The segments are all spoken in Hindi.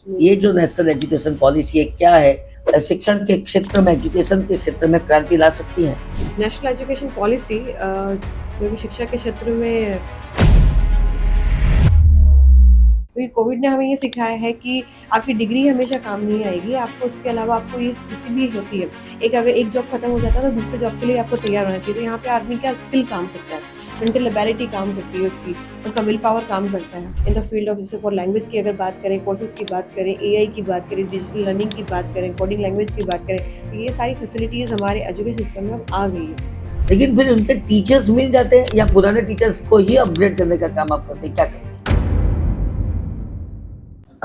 ये जो नेशनल एजुकेशन पॉलिसी है क्या है, शिक्षण के क्षेत्र में, एजुकेशन के क्षेत्र में क्रांति ला सकती है? नेशनल एजुकेशन पॉलिसी जो कि शिक्षा के क्षेत्र में, क्योंकि कोविड ने हमें ये सिखाया है कि आपकी डिग्री हमेशा काम नहीं आएगी, आपको उसके अलावा आपको ये जितनी भी होती है, अगर एक जॉब खत्म हो जाता है तो दूसरे जॉब के लिए आपको तैयार होना चाहिए। तो यहाँ पे आदमी क्या स्किल काम करता है, मेंटल एबिलिटी काम करती है उसकी, उसका विल पावर काम करता है। इन द फील्ड ऑफ, जैसे फॉर लैंग्वेज की अगर बात करें, कोर्सेज की बात करें, एआई की बात करें, डिजिटल लर्निंग की बात करें, कोडिंग लैंग्वेज की बात करें, तो ये सारी फैसिलिटीज़ हमारे एजुकेशन सिस्टम में अब आ गई है। लेकिन फिर उनके टीचर्स मिल जाते हैं या पुराने टीचर्स को ही अपग्रेड करने का काम आप करते हैं, क्या करते हैं?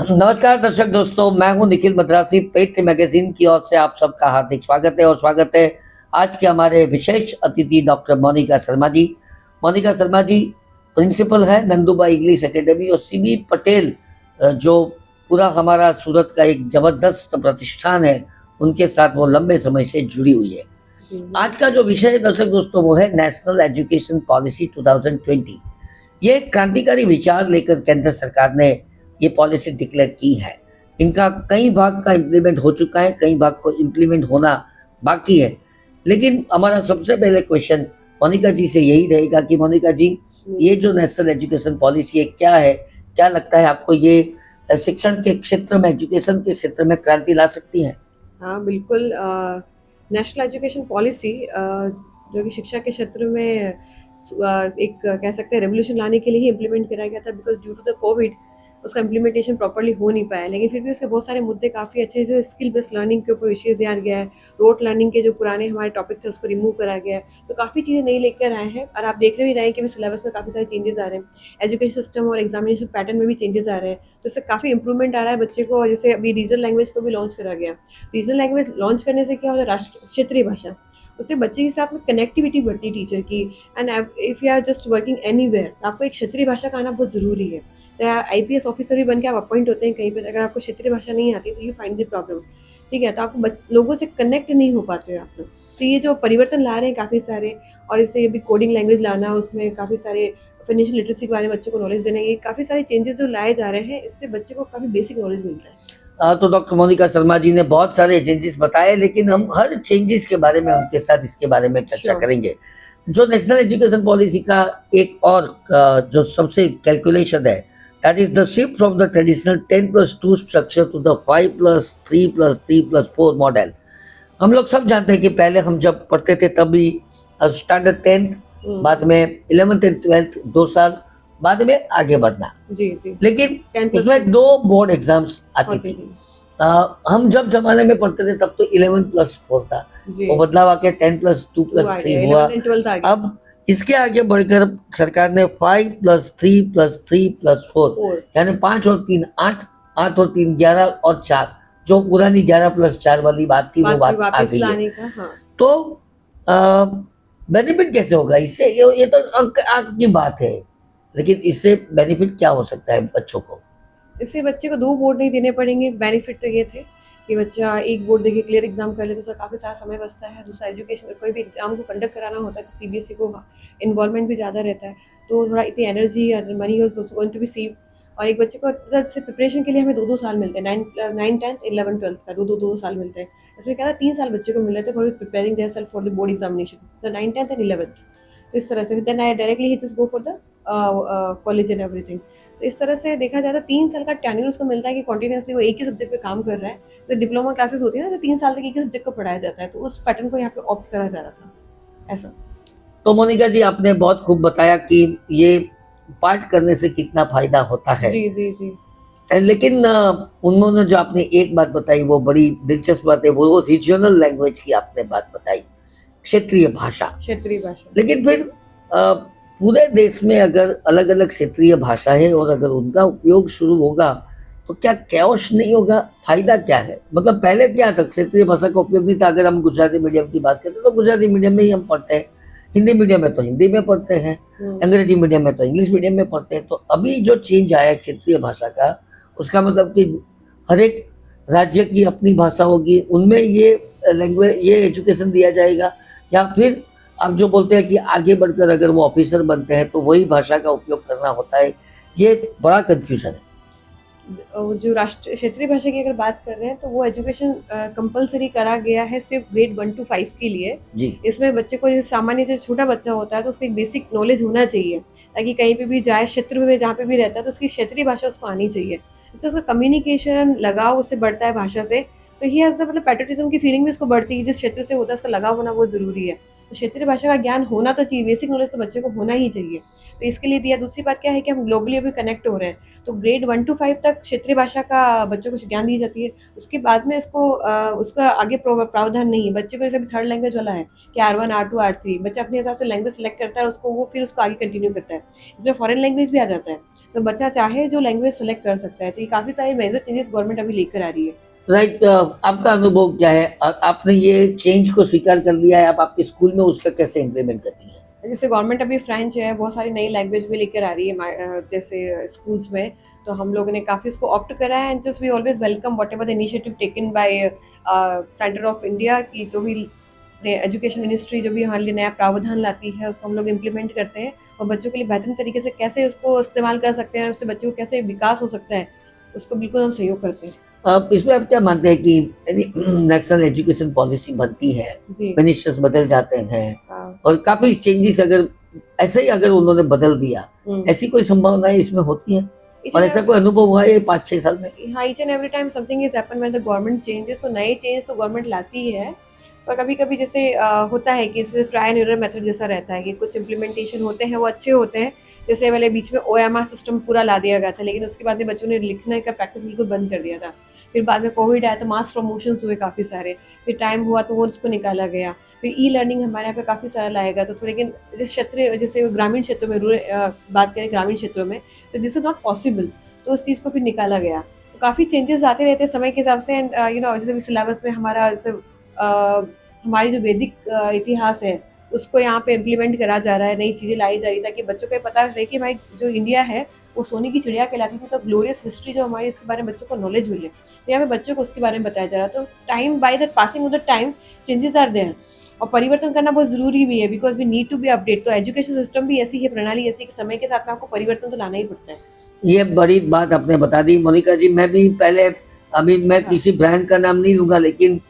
नमस्कार दर्शक दोस्तों, मैं हूं निखिल मद्रासी। पेट मैगजीन की ओर से आप सबका हार्दिक स्वागत है और स्वागत है आज के हमारे विशेष अतिथि डॉक्टर मोनिका शर्मा जी। मोनिका शर्मा जी प्रिंसिपल है नंदूबाई इंग्लिश एकेडमी और सीबी पटेल जो पूरा हमारा सूरत का एक जबरदस्त प्रतिष्ठान है, उनके साथ वो लंबे समय से जुड़ी हुई है। आज का जो विषय है दर्शक दोस्तों वो है नेशनल एजुकेशन पॉलिसी 2020। ये एक क्रांतिकारी विचार लेकर केंद्र सरकार ने ये पॉलिसी डिक्लेयर की है। इनका कई भाग का इम्प्लीमेंट हो चुका है, कई भाग को इम्प्लीमेंट होना बाकी है। लेकिन हमारा सबसे पहले क्वेश्चन मोनिका जी से यही रहेगा कि मोनिका जी, ये जो नेशनल एजुकेशन पॉलिसी है क्या है, क्या लगता है आपको ये शिक्षण के क्षेत्र में, एजुकेशन के क्षेत्र में क्रांति ला सकती है? हाँ बिल्कुल। नेशनल एजुकेशन पॉलिसी जो कि शिक्षा के क्षेत्र में एक कह सकते हैं रेवोल्यूशन लाने के लिए ही इम्प्लीमेंट करा गया था, because due to the COVID उसका इम्प्लीमेंटेशन प्रॉपर्ली हो नहीं पाया। लेकिन फिर भी उसके बहुत सारे मुद्दे काफ़ी अच्छे से स्किल बेस्ड लर्निंग के ऊपर विशेष ध्यान गया है। रोट लर्निंग के जो पुराने हमारे टॉपिक थे उसको रिमूव करा गया है। तो काफ़ी चीज़ें नई लेकर आए हैं और आप देख रहे हैं कि सिलेबस में काफ़ी सारे चेंजेस आ रहे हैं। एजुकेशन सिस्टम और एग्जामिनेशन पैटर्न में भी चेंजेस आ रहे हैं, तो इससे काफ़ी इंप्रूवमेंट आ रहा है बच्चे को। जैसे अभी रीजनल लैंग्वेज को भी लॉन्च करा गया। रीजनल लैंग्वेज लॉन्च करने से क्या होता है, राष्ट्र क्षेत्रीय भाषा, उससे बच्चे के साथ में कनेक्टिविटी बढ़ती है टीचर की। And if you are just working anywhere, आपको एक क्षेत्रीय भाषा का आना बहुत ज़रूरी है। तो आईपीएस ऑफिसर भी बन के आप अपॉइंट होते हैं कहीं पर, अगर आपको क्षेत्रीय भाषा नहीं आती तो यू फाइंड द प्रॉब्लम। ठीक है, तो आपको लोगों से कनेक्ट नहीं हो पाते हो आप लोग। तो ये जो परिवर्तन ला रहे हैं काफ़ी सारे, और इससे ये भी कोडिंग लैंग्वेज लाना, उसमें काफ़ी सारे फाइनेंशियल लिटरेसी के बारे में बच्चों को नॉलेज देना, ये काफ़ी सारे चेंजेस जो लाए जा रहे हैं, इससे बच्चे को काफ़ी बेसिक नॉलेज मिलता है। तो डॉक्टर मोनिका शर्मा जी ने बहुत सारे चेंजेस बताए, लेकिन हम हर चेंजेस के बारे में उनके साथ इसके बारे में चर्चा करेंगे। जो नेशनल एजुकेशन पॉलिसी का एक और जो सबसे कैलकुलेशन है, that is the shift from the traditional 10+2 structure to the 5+3+3+4 model. हम लोग सब जानते हैं कि पहले हम जब पढ़ते थे तभी स्टैंडर्ड 10th, बाद में 11th एंड 12th 2 साल, बाद में आगे बढ़ना। जी जी। लेकिन उसमें 2 बोर्ड एग्जाम्स आती थी। हम जब जमाने में पढ़ते थे तब तो 11+4 था, वो बदलाव आके 10+2+3 हुआ। अब इसके आगे बढ़कर सरकार ने 5+3+3+4 यानी 5 और 3 8, 8 और 3 11 और 4, जो पुरानी 11+4 वाली बात थी वो बात आ गई है। हाँ। तो बेनिफिट कैसे होगा इससे? ये तो अंक की बात है, लेकिन इससे बेनिफिट क्या हो सकता है बच्चों को? इससे बच्चे को 2 बोर्ड नहीं देने पड़ेंगे। बेनिफिट तो ये थे कि बच्चा एक बोर्ड देखिए क्लियर एग्जाम कर ले तो उसका काफ़ी सारा समय बचता है। दूसरा, एजुकेशन कोई भी एग्जाम को कंडक्ट कराना होता है तो सीबीएसई को इन्वॉल्वमेंट भी ज़्यादा रहता है, तो थोड़ा इतनी एनर्जी और money is also going to be save. और एक बच्चे को से प्रिपरेशन के लिए हमें 2-2 साल मिलते हैं, 9, 10th, 11, 12th का 2 साल मिलते हैं। इसमें क्या था, 3 साल बच्चे को मिल रहे थे for preparing their self for the board examination, the 9, 10th and 11th। तो इस तरह से देन आई डायरेक्टली ही just go for the college and everything. तो इस तरह से देखा जाए तो 3 साल का टेन्योर उसको मिलता है कि कॉन्टिन्यूसली वो एक ही सब्जेक्ट पे काम कर रहा है। तो डिप्लोमा क्लासेस होती है ना, तो 3 साल तक एक ही सब्जेक्ट को पढ़ाया जाता है, तो उस पैटर्न को यहाँ पे ऑप्ट करा जा रहा था ऐसा। तो मोनिका जी, आपने बहुत खूब बताया कि ये पार्ट करने से कितना फायदा होता है। जी जी जी। लेकिन उन्होंने जो आपने एक बात बताई वो बड़ी दिलचस्प बात है, वो रीजनल लैंग्वेज की आपने बात बताई, क्षेत्रीय भाषा। क्षेत्रीय भाषा। लेकिन फिर पूरे देश में अगर अलग अलग क्षेत्रीय भाषा है और अगर उनका उपयोग शुरू होगा तो क्या कैओस नहीं होगा? फायदा क्या है? मतलब पहले क्या था, क्षेत्रीय भाषा का उपयोग नहीं था। अगर हम गुजराती मीडियम की बात करें तो गुजराती मीडियम में ही हम पढ़ते हैं, हिंदी मीडियम में तो हिंदी में पढ़ते हैं, अंग्रेजी मीडियम में तो इंग्लिश मीडियम में पढ़ते हैं। तो अभी जो चेंज आया है क्षेत्रीय भाषा का, उसका मतलब कि हर एक राज्य की अपनी भाषा होगी, उनमें ये लैंग्वेज, ये एजुकेशन दिया जाएगा, या फिर आप जो बोलते हैं कि आगे बढ़कर अगर वो ऑफिसर बनते हैं तो वही भाषा का उपयोग करना होता है? ये बड़ा कंफ्यूजन है। जो राष्ट्र क्षेत्रीय भाषा की अगर बात कर रहे हैं तो वो एजुकेशन कंपलसरी करा गया है सिर्फ ग्रेड 1 to 5 के लिए। जी। इसमें बच्चे को जो सामान्य जो छोटा बच्चा होता है तो उसको एक बेसिक नॉलेज होना चाहिए, ताकि कहीं पे भी जाए, क्षेत्र में जहाँ पे भी रहता है तो उसकी क्षेत्रीय भाषा उसको आनी चाहिए। इससे उसका कम्युनिकेशन लगाव उससे बढ़ता है भाषा से, तो ही हैज़ द मतलब पैट्रियटिज्म की फीलिंग भी उसको बढ़ती है, जिस क्षेत्र से होता है उसका लगाव होना बहुत ज़रूरी है। तो क्षेत्रीय भाषा का ज्ञान होना तो चाहिए, बेसिक नॉलेज तो बच्चे को होना ही चाहिए। तो इसके लिए दिया। दूसरी बात क्या है कि हम ग्लोबली अभी कनेक्ट हो रहे हैं, तो ग्रेड 1 to 5 तक क्षेत्रीय भाषा का बच्चों को ज्ञान दी जाती है। उसके बाद में इसको उसका आगे प्रावधान नहीं है। बच्चे को जैसे थर्ड लैंग्वेज वाला है कि R1 R2 R3, बच्चा अपने हिसाब से लैंग्वेज सेलेक्ट करता है, उसको वो फिर उसको आगे कंटिन्यू करता है। इसमें फॉरेन लैंग्वेज भी आ जाता है, तो बच्चा चाहे जो लैंग्वेज सेलेक्ट कर सकता है। तो ये काफ़ी सारे मेजर चेंजेस गवर्नमेंट अभी लेकर आ रही है। राइट। आपका अनुभव क्या है? आपने ये चेंज को स्वीकार कर लिया है, आप आपके स्कूल में उसका कैसे इम्प्लीमेंट करती हैं? जैसे गवर्नमेंट अभी फ्रेंच है, बहुत सारी नई लैंग्वेज भी लेकर आ रही है जैसे स्कूल्स में, तो हम लोगों ने काफ़ी इसको ऑप्ट करा है। And just we always welcome whatever the initiative taken by centre of India की जो भी एजुकेशन मिनिस्ट्री जो भी हमारे लिए नया प्रावधान लाती है उसको हम लोग इम्प्लीमेंट करते हैं, और बच्चों के लिए बेहतरीन तरीके से कैसे उसको इस्तेमाल कर सकते हैं और उससे बच्चों को कैसे विकास हो सकता है, उसको बिल्कुल हम सहयोग करते हैं। इसमें आप क्या मानते हैं कि यदि नेशनल एजुकेशन पॉलिसी बनती है, जी। मिनिस्टर्स बदल जाते हैं हाँ। और काफी चेंजेस अगर ऐसे ही अगर उन्होंने बदल दिया, हम्म। ऐसी कोई संभावनाएं इसमें होती हैं? Each और and ऐसा कोई अनुभव हुआ है 5-6 साल में? हाँ, each and every time something is happen when the government changes, तो नए चेंज तो गवर्नमेंट लाती है, पर कभी कभी जैसे होता है कि इससे ट्राई एंड एरर मेथड जैसा रहता है कि कुछ इम्प्लीमेंटेशन होते हैं वो अच्छे होते हैं। जैसे पहले बीच में OMR सिस्टम पूरा ला दिया गया था, लेकिन उसके बाद में बच्चों ने लिखने का प्रैक्टिस बिल्कुल बंद कर दिया था। फिर बाद में कोविड आया तो मास प्रमोशंस हुए काफ़ी सारे, फिर टाइम हुआ तो वो उसको निकाला गया। फिर ई लर्निंग हमारे यहाँ पे काफ़ी सारा लाएगा, तो थोड़े लेकिन जिस क्षेत्र जैसे ग्रामीण क्षेत्रों में बात करें ग्रामीण क्षेत्रों में, तो दिस इज नॉट पॉसिबल, तो उस चीज़ को फिर निकाला गया। तो काफ़ी चेंजेस आते रहते हैं समय के हिसाब से। एंड जैसे सिलेबस में हमारा जैसे हमारी जो वैदिक इतिहास है उसको यहाँ पे इम्प्लीमेंट करा जा रहा है, नई चीज़ें लाई जा रही है, ताकि बच्चों को ये पता रहे कि भाई जो इंडिया है वो सोने की चिड़िया कहलाती थी, तो ग्लोरियस हिस्ट्री जो हमारी इसके बारे में बच्चों को नॉलेज मिले, तो यहाँ पे बच्चों को उसके बारे में बताया जा रहा है। तो time by the passing of the time changes are there, और परिवर्तन करना बहुत ज़रूरी भी है, because we need to be update. तो एजुकेशन सिस्टम भी ऐसी है, प्रणाली ऐसी कि समय के साथ में आपको परिवर्तन तो लाना ही पड़ता है। ये बड़ी बात आपने बता दी मोनिका जी। मैं भी पहले, अभी मैं हाँ। किसी ब्रांड का नाम नहीं लूंगा, लेकिन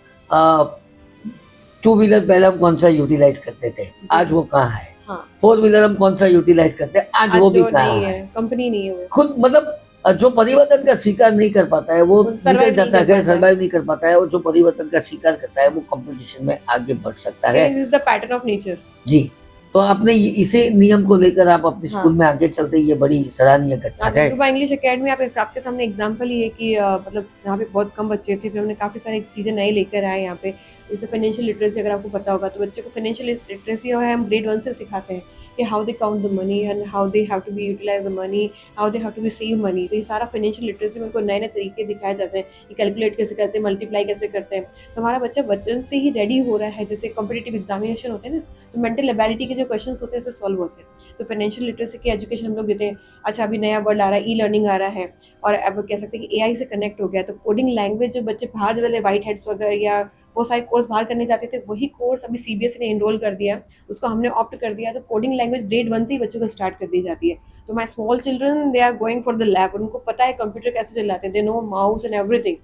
2 व्हीलर पहले हम कौन सा यूटिलाइज करते थे, आज वो कहाँ है। हाँ। 4 व्हीलर हम कौन सा यूटिलाइज करते हैं, आज वो भी तो कहाँ नहीं है। है, कंपनी नहीं है वो। खुद मतलब जो परिवर्तन का स्वीकार नहीं कर पाता है वो निकल सर्वाइव नहीं जाता कर है, पाता है। सर्वाइव नहीं कर पाता है, और जो परिवर्तन का स्वीकार करता है वो कंपटीशन में आगे बढ़ सकता है। Change is the pattern of nature. जी। तो आपने इसी नियम को लेकर आप अपने हाँ। स्कूल में आगे चलते, ये बड़ी सराहनीय घटना है। दुबई इंग्लिश एकेडमी आपके सामने एग्जांपल ही है कि मतलब यहाँ पे बहुत कम बच्चे थे, फिर हमने काफ़ी सारी चीज़ें नई लेकर आए यहाँ पे। जैसे फाइनेंशियल लिटरेसी, अगर आपको पता होगा तो बच्चे को फाइनेंशियल लिटरेसी है हम ग्रेड 1 से सिखाते हैं कि how they count the money and how they have to be utilize the money, how they have to be save money. तो ये सारा फाइनेंशियल लिटरेसी में उनको नए नए तरीके दिखाए जाते हैं कि कैलकुलेट कैसे करते हैं, मल्टीप्लाई कैसे करते हैं। तो हमारा बच्चा बचपन से ही रेडी हो रहा है। जैसे कॉम्पिटिटिव एग्जामिनेशन होते हैं ना, तो मेंटल एबिलिटी के जो क्वेश्चन होते हैं इसमें सॉल्व होते हैं। तो फाइनेंशियल लिटरेसी की एजुकेशन हम लोग देते हैं। अच्छा, अभी नया वर्ड आ रहा है, ई लर्निंग आ रहा है, और अब कह सकते हैं कि AI से कनेक्ट हो गया, तो कोडिंग लैंग्वेज जो बच्चे बाहर वाले वाइट हेड्स वगैरह या वो सारे कोर्स बाहर करने जाते थे, वही कोर्स अभी CBSE ने इनरोल कर दिया, उसको हमने ऑप्ट कर दिया। तो कोडिंग लैंग्वेज ग्रेड 1 से ही बच्चों को स्टार्ट कर दी जाती है। तो my small children they are going for the lab, उनको पता है कंप्यूटर कैसे चलाते हैं, they know mouse and everything.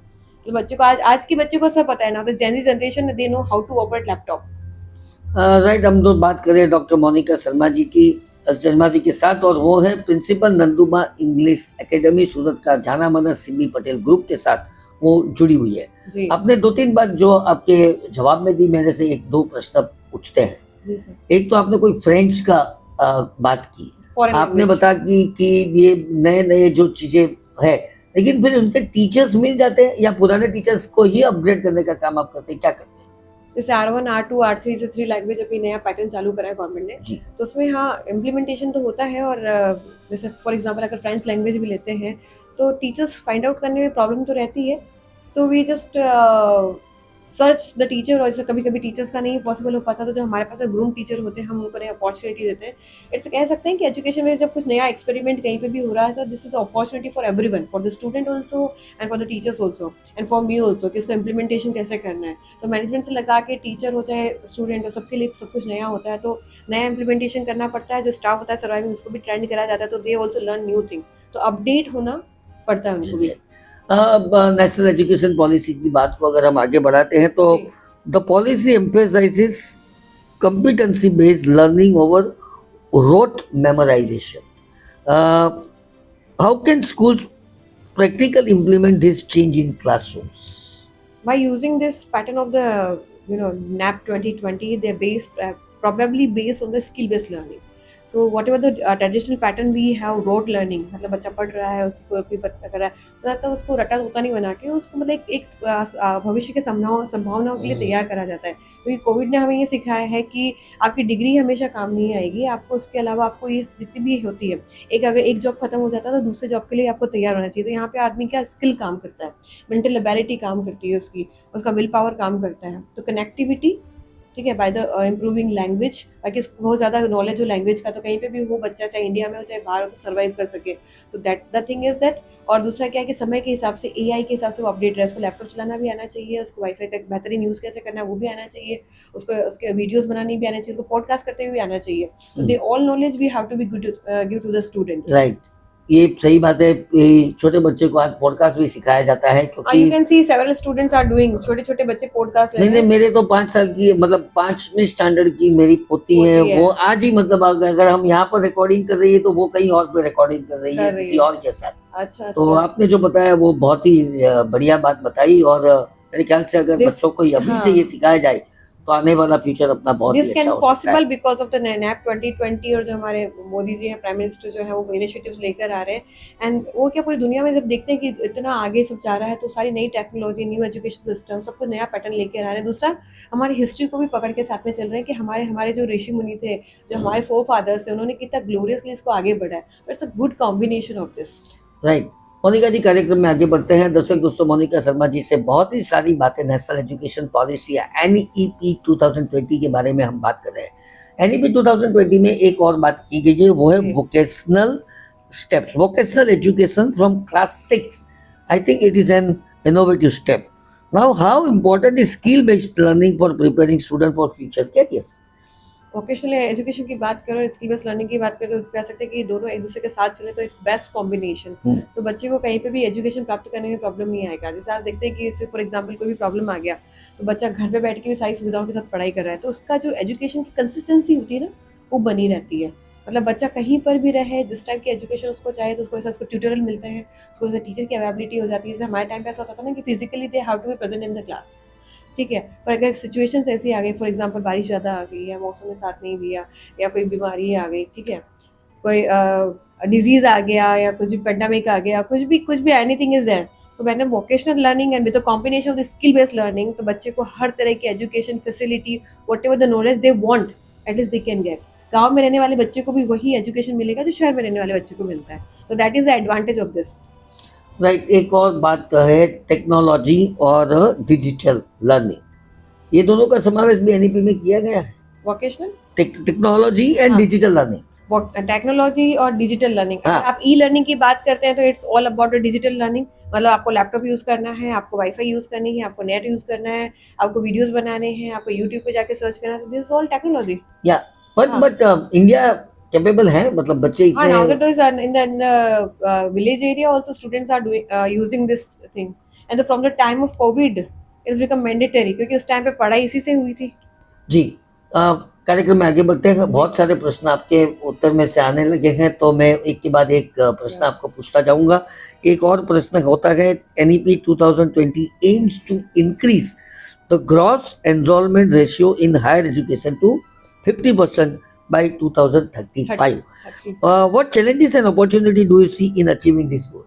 तो बच्चों को आज के बच्चों को सब पता है ना, तो Gen Z generation they know how to operate laptop. Right. हम तो बात करें डॉक्टर मोनिका शर्मा जी की, शर्मा जी के साथ, और वो है प्रिंसिपल नंदुमा इंग्लिश एकेडमी सूरत का जाना माना CB पटेल ग्रुप के साथ वो जुड़ी हुई है। जी। आपने 2-3 बात जो आपके जवाब में दी, मेरे से 1-2 प्रश्न उठते हैं। जी सर। एक तो आपने कोई फ्रेंच का बात की, Foreign आपने language। बता कि ये नए नए जो चीजें है, लेकिन फिर उनके टीचर्स मिल जाते हैं या पुराने टीचर्स को ही अपग्रेड करने का काम आप करते हैं, क्या करते हैं? जैसे R1 R2 R3 से 3 लैंग्वेज अभी नया पैटर्न चालू करा है गवर्नमेंट ने, जी। तो उसमें हाँ इम्प्लीमेंटेशन तो होता है। और जैसे फॉर एग्जांपल अगर फ्रेंच लैंग्वेज भी लेते हैं तो टीचर्स फाइंड आउट करने में प्रॉब्लम तो रहती है। So we just search the teacher, और जैसे कभी कभी टीचर्स का नहीं पॉसिबल हो पाता, तो जो हमारे पास ग्रूम टीचर होते हैं हम उनको नई अपॉर्चुनिटी देते हैं। इट्स कह सकते हैं कि एजुकेशन में जब कुछ नया एक्सपेरिमेंट कहीं पे भी हो रहा है, तो this is opportunity for everyone, for the student also and for the teachers also and for me also, कि उसका इम्प्लीमेंटेशन कैसे करना है। तो मैनेजमेंट से लगा के टीचर हो चाहे स्टूडेंट हो, सबके लिए सब कुछ नया होता है, तो नया इम्प्लीमेंटेशन करना पड़ता है। जो स्टाफ होता है सर्वाइविंग, उसको भी ट्रेंड करा जाता है, तो they also learn new thing. तो अपडेट होना पड़ता है उनको भी। अब नेशनल एजुकेशन पॉलिसी की बात को अगर हम आगे बढ़ाते हैं तो जी। The policy emphasises competency based learning over rote memorization. How can schools practically implement this change in classrooms? By using this pattern of the NAP 2020, they're based probably based on the skill based learning. So whatever the traditional pattern we have, rote learning, मतलब बच्चा पढ़ रहा है उसको भी पता कर रहा है, तो उसको रटा तोता नहीं बना के उसको मतलब एक भविष्य के संभावनाओं के लिए तैयार करा जाता है। क्योंकि कोविड ने हमें ये सिखाया है कि आपकी डिग्री हमेशा काम नहीं आएगी, आपको उसके अलावा आपको ये जितनी भी होती है, अगर एक जॉब खत्म हो जाता है तो दूसरे जॉब के लिए आपको तैयार होना चाहिए। तो यहाँ पे आदमी क्या स्किल काम करता है, मेंटल एबिलिटी काम करती है उसका विल पावर काम करता है। तो कनेक्टिविटी, ठीक है, बाय द इम्प्रूविंग लैंग्वेज, ताकि उसको बहुत ज़्यादा नॉलेज हो लैंग्वेज का, तो कहीं पे भी हो बच्चा, चाहे इंडिया में हो चाहे बाहर हो, तो सर्वाइव कर सके। तो that the thing is that. और दूसरा क्या है कि समय के हिसाब से, एआई के हिसाब से वो अपडेट रहे। उसको लैपटॉप चलाना भी आना चाहिए, उसको वाईफाई का बेहतरीन यूज़ कैसे करना है वो भी आना चाहिए, उसको उसके वीडियोज़ बनानी भी आना चाहिए, उसको पॉडकास्ट करते हुए भी आना चाहिए। तो they all knowledge we have to be give to the student. Right, ये सही बात है। ये छोटे बच्चे को आज पॉडकास्ट भी सिखाया जाता है यू क्योंकि can see several students are doing, छोटे छोटे बच्चे पॉडकास्ट ले नहीं रहे नहीं, हैं। मेरे तो 5 साल की मतलब 5वीं स्टैंडर्ड की मेरी पोती है, पोती है। वो आज ही मतलब अगर हम यहाँ पर रिकॉर्डिंग कर रही है तो वो कहीं और पे रिकॉर्डिंग कर रही है किसी और के साथ। अच्छा तो अच्छा। आपने जो बताया वो बहुत ही बढ़िया बात बताई, और मेरे ख्याल से अगर This- बच्चों को अभी हाँ। से ये सिखाया जाए तो आने वाला फ्यूचर अपना बहुत दिस ही कैन अच्छा हो सकता है। Possible because of the nap 2020, और जो हमारे मोदी जी हैं, प्राइम मिनिस्टर जो है, वो इनिशिएटिव्स लेकर आ रहे हैं। एंड वो क्या, पूरी दुनिया में जब देखते हैं कि इतना आगे सब जा रहा है, तो सारी नई टेक्नोलॉजी, न्यू एजुकेशन सिस्टम, सब कुछ नया पैटर्न लेकर आ रहे हैं। दूसरा, हमारी हिस्ट्री को भी पकड़ के साथ में चल रहे हैं कि हमारे हमारे जो ऋषि मुनि थे, जो हमारे फोर फादर्स थे, उन्होंने कितना ग्लोरियसली इसको आगे बढ़ाया। It's a good combination of this. Right. Monika ji, कार्यक्रम में आगे बढ़ते हैं। दर्शक दोस्तों, मोनिका शर्मा जी से बहुत ही सारी बातें नेशनल एजुकेशन पॉलिसी या एनईपी 2020 के बारे में हम बात कर रहे हैं। एनईपी 2020 में एक और बात की गई है, वो है जी। Vocational steps, vocational education from class 6। I think it is an innovative step. Now how important is skill based learning for preparing student for future careers? Vocational education की बात करें और स्किल बेस्ड लर्निंग की बात करें, तो कह सकते हैं कि दोनों एक दूसरे के साथ चले तो इट्स बेस्ट कॉम्बिनेशन। तो बच्चे को कहीं पे भी एजुकेशन प्राप्त करने में प्रॉब्लम नहीं आएगा। जैसे आज देखते हैं कि फॉर एग्जांपल कोई भी प्रॉब्लम आ गया, तो बच्चा घर पे बैठ के भी सारी सुविधाओं के साथ पढ़ाई कर रहा है, तो उसका जो एजुकेशन की कंसिस्टेंसी होती है ना, वो बनी रहती है। मतलब बच्चा कहीं पर भी रहे, जिस टाइप की एजुकेशन उसको चाहिए, तो उसको ऐसा उसको ट्यूटोरियल मिलते हैं, उसको जैसे टीचर की अवेलेबिलिटी हो जाती है। जैसे हमारे टाइम पे ऐसा होता था ना कि physically they have to be present in the class, ठीक है। पर अगर सिचुएशंस ऐसी आ गई, फॉर एग्जांपल बारिश ज़्यादा आ गई, या मौसम में साथ नहीं दिया, या कोई बीमारी आ गई, ठीक है, कोई डिजीज़ आ गया, या कुछ भी पेंडेमिक आ गया, कुछ भी एनीथिंग इज देयर, तो मैंने vocational learning and with the combination of the skill based learning, तो बच्चे को हर तरह की education facility, whatever the knowledge they want, at least they can get. गांव में रहने वाले बच्चे को भी वही एजुकेशन मिलेगा जो शहर में रहने वाले बच्चे को मिलता है। तो that is the advantage of this. Right. एक और बात है टेक्नोलॉजी और डिजिटल लर्निंग, ये दोनों का समावेश भी एनईपी में किया गया है। वोकेशनल टेक्नोलॉजी एंड हाँ। डिजिटल लर्निंग, टेक्नोलॉजी और डिजिटल लर्निंग। हाँ। अगर आप ई लर्निंग की बात करते हैं तो it's all about digital learning. मतलब आपको लैपटॉप यूज करना है, आपको वाईफाई यूज करनी है, आपको नेट यूज करना है, आपको वीडियोस बनाने हैं, आपको यूट्यूब पे जाके सर्च करना है, तो दिस इज ऑल टेक्नोलॉजी। या हाँ। बट इंडिया कैपेबल है, मतलब बच्चे हाँ, इतने nowadays in the village area also students are doing using this thing, and from the time of COVID it's become mandatory, क्योंकि उस टाइम पे पढ़ाई इसी से हुई थी। जी। कार्यक्रम में आगे बढ़ते हैं। बहुत सारे प्रश्न आपके उत्तर में से आने लगे हैं, तो मैं एक के बाद एक प्रश्न आपको पूछता जाऊंगा। एक और प्रश्न होता है, NEP 2020 aims to increase the gross enrolment ratio in higher education to 50% by 2035. 30. What challenges and opportunity do you see in achieving this goal?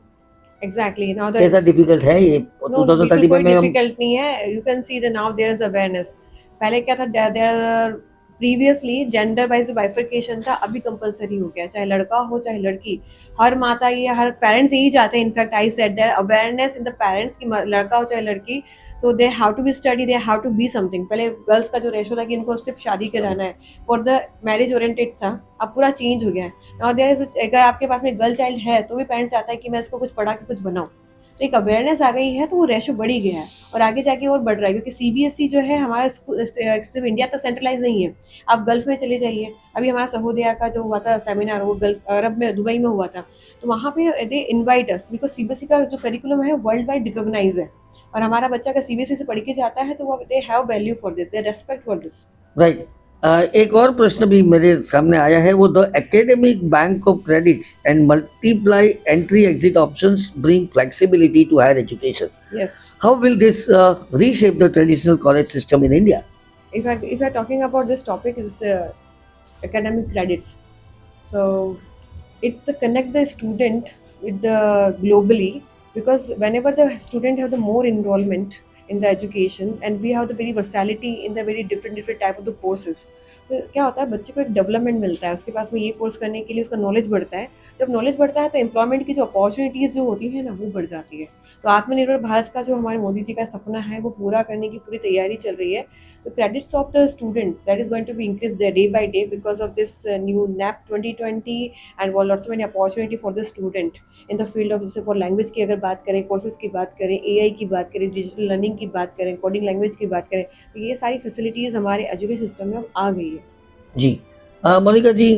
Exactly. Now the कैसा डिफिकल्ट है ये? No, बिल्कुल 2035 कोई में हम डिफिकल्ट नहीं है। You can see the now there is awareness. पहले क्या था, there previously gender wise bifurcation था, अभी कंपलसरी हो गया, चाहे लड़का हो चाहे लड़की। हर माता या हर पेरेंट्स यही चाहते हैं, in fact I said their awareness in the parents की लड़का हो चाहे लड़की, so they have to be study, they have to be something. पहले गर्ल्स का जो रेशो था कि इनको सिर्फ शादी कराना है, फॉर द मैरिज ओरिएंटेड था, अब पूरा चेंज हो गया है। नाउ देयर इज, अगर आपके पास में गर्ल चाइल्ड है तो भी पेरेंट्स चाहता है कि मैं इसको कुछ पढ़ा के कुछ बनाऊं, तो एक अवेयरनेस आ गई है, तो वो रेशो बढ़ ही गया है और आगे जाके और बढ़ रहा है, क्योंकि सीबीएसई जो है हमारा सिर्फ इंडिया तक सेंट्रलाइज नहीं है। आप गल्फ में चले जाइए, अभी हमारा सहोदया का जो हुआ था सेमिनार, वो गल्फ अरब में दुबई में हुआ था, तो वहाँ पे they invite us, because CBSE का जो करिकुलम है वर्ल्ड वाइड रिकॉग्नाइज है, और हमारा बच्चा अगर सीबीएसई से पढ़ के जाता है तो वो they have value for this, they respect for this. Right. एक और प्रश्न भी मेरे सामने आया है, वो the academic bank of credits and multiply entry exit options bring flexibility to higher education. Yes. How will this reshape the traditional college system in India? If I talking about this topic is academic credits, so it connect the student with the globally, because whenever the student have the more enrollment in the education and we have the very versatility in the very different type of the courses, तो क्या होता है, बच्चे को एक डेवलपमेंट मिलता है, उसके पास में ये कोर्स करने के लिए उसका नॉलेज बढ़ता है। जब नॉलेज बढ़ता है तो एम्प्लॉयमेंट की जो अपॉर्चुनिटीज़ जो होती है ना, वो बढ़ जाती है। तो आत्मनिर्भर भारत का जो हमारे मोदी जी का सपना है, वो पूरा करने की पूरी तैयारी चल रही है। तो credits of the student that is going to be increase day by day because of this new NEP 2020 and lots of many opportunity for the student in the field of, जैसे फॉर लैंग्वेज की अगर बात करें, कोर्सेज की बात करें, एआई की बात करें, डिजिटल लर्निंग की बात करें, कोडिंग लैंग्वेज की बात करें, तो ये सारी फैसिलिटीज़ हमारे एजुकेशन सिस्टम में अब आ गई है। जी मोनिका जी,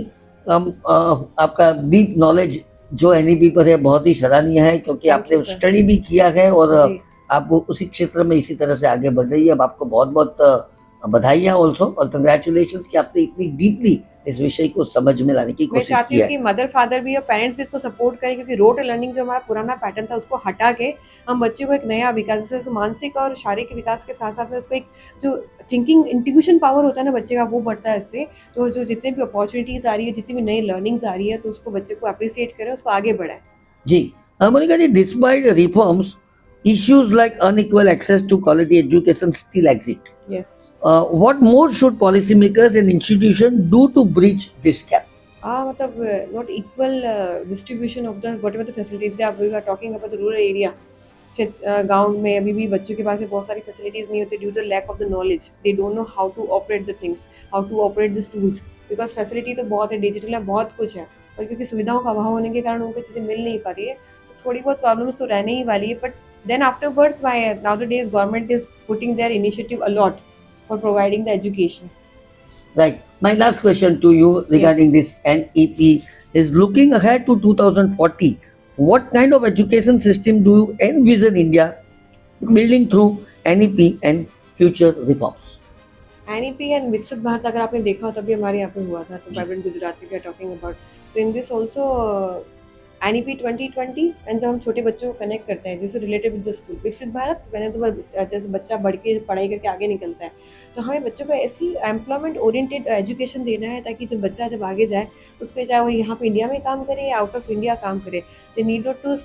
आपका डीप नॉलेज जो एनईपी पर है बहुत ही सराहनीय है, क्योंकि Thank आपने you, sir. स्टडी भी किया है और जी। आप उसी क्षेत्र में इसी तरह से आगे बढ़ रही है। अब आपको बहुत बहुत बधाइयाँ ऑल्सो और कंग्रेचुलेशंस कि आपने इतनी डीपली इस विषय को समझ में लाने की मैं कोशिश चाहती की हूँ है। कि मदर फादर भी और पेरेंट्स भी इसको सपोर्ट करें, क्योंकि रोट लर्निंग जो हमारा पुराना पैटर्न था उसको हटा के हम बच्चे को एक नया विकास, जैसे मानसिक और शारीरिक विकास के साथ साथ में उसको एक जो थिंकिंग इंटीग्रेशन पावर होता है ना बच्चे का, वो बढ़ता है इससे। तो जो जितने भी अपॉर्चुनिटीज़ आ रही है, जितनी भी नई लर्निंग्स आ रही है, तो उसको बच्चे को अप्रिसिएट करें, उसको आगे बढ़ाएं। जी Monika ji, despite reforms, issues like unequal access to quality education still exist. Yes. What more should policymakers and institutions do to bridge this gap? मतलब not equal distribution of the whatever the facility we are talking about the rural area. गाँव में अभी भी बच्चों के पास बहुत सारी फैसिलिटीज़ नहीं होती due to lack of the knowledge, they don't know how to operate the things, how to operate this tools, because facility तो बहुत है, डिजिटल है, बहुत कुछ है, पर क्योंकि सुविधाओं का अभाव होने के कारण उनको चीज़ें मिल नहीं पा रही है, तो थोड़ी बहुत प्रॉब्लम्स तो रहने ही वाली है। But then afterwards, why nowadays government is putting their initiative a lot for providing the education. Right. My last question to you regarding this NEP is, looking ahead to 2040, what kind of education system do you envision India building through NEP and future reforms? NEP and विकसित भारत अगर आपने देखा हो तभी हमारे यहाँ पे हुआ था, तो vibrant Gujarat we are talking about, so in this also NEP 2020 and जब हम छोटे बच्चों को कनेक्ट करते हैं जैसे रिलेटेड विद द स्कूल, विकसित भारत मैंने तो जैसे बच्चा बढ़ के पढ़ाई करके आगे निकलता है, तो हमें बच्चों को ऐसी एम्प्लॉयमेंट ओरिएंटेड एजुकेशन देना है, ताकि जब बच्चा जब आगे जाए तो उसको चाहे वो यहाँ पे इंडिया में काम करे या आउट ऑफ इंडिया काम करे, they need not to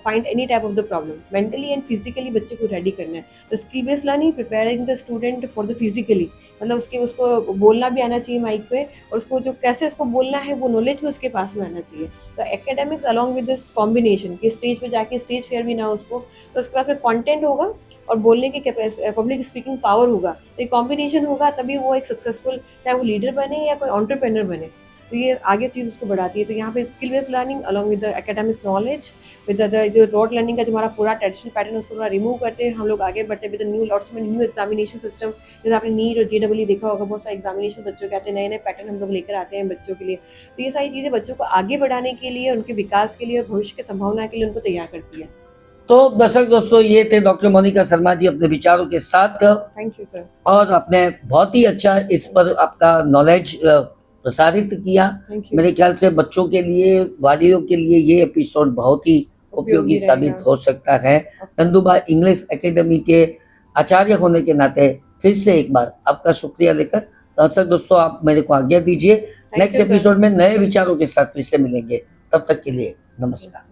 find any type of the problem, mentally and physically बच्चे को रेडी करना है। तो skill based learning, preparing the student for the physically, मतलब उसको बोलना भी आना चाहिए माइक पे, और उसको जो कैसे उसको बोलना है वो नॉलेज भी उसके पास में आना चाहिए। तो academics along with this combination कि स्टेज पे जाके स्टेज फेयर भी ना हो उसको, तो उसके पास में कंटेंट होगा और बोलने की पब्लिक स्पीकिंग पावर होगा, तो ये कॉम्बिनेशन होगा तभी वो एक सक्सेसफुल, चाहे वो लीडर बने या कोई एंटरप्रेन्योर बने, तो ये आगे चीज़ उसको बढ़ाती है। तो यहाँ पे skill based learning along with the academics knowledge with the जो रोड लर्निंग का जो हमारा पूरा ट्रेडिशनल पैटर्न उसको थोड़ा रिमूव करते हैं, हम लोग आगे बढ़ते हैं विद न्यू लॉट्स में न्यू एग्जामिनेशन सिस्टम, जैसे आपने नीट और JEE देखा होगा, बहुत सारे एग्जामिनेशन बच्चों के आते हैं, नए नए पैटर्न हम लोग लेकर आते हैं बच्चों के लिए। तो ये सारी चीज़ें बच्चों को आगे बढ़ाने के लिए, उनके विकास के लिए और भविष्य की संभावना के लिए उनको तैयार करती है। तो दर्शक दोस्तों, ये थे डॉक्टर मोनिका शर्मा जी अपने विचारों के साथ, थैंक यू सर। और आपने बहुत ही अच्छा इस पर आपका नॉलेज प्रसारित किया। Thank you. मेरे ख्याल से बच्चों के लिए, वालियों के लिए ये एपिसोड बहुत ही उपयोगी उपयोगी साबित रहेगा। हो सकता है। नंदुबा इंग्लिश एकेडमी के आचार्य होने के नाते फिर से एक बार आपका शुक्रिया लेकर, दर्शक दोस्तों, आप मेरे को आज्ञा दीजिए। Next you, sir. एपिसोड में नए विचारों के साथ फिर से मिलेंगे, तब तक के लिए नमस्कार।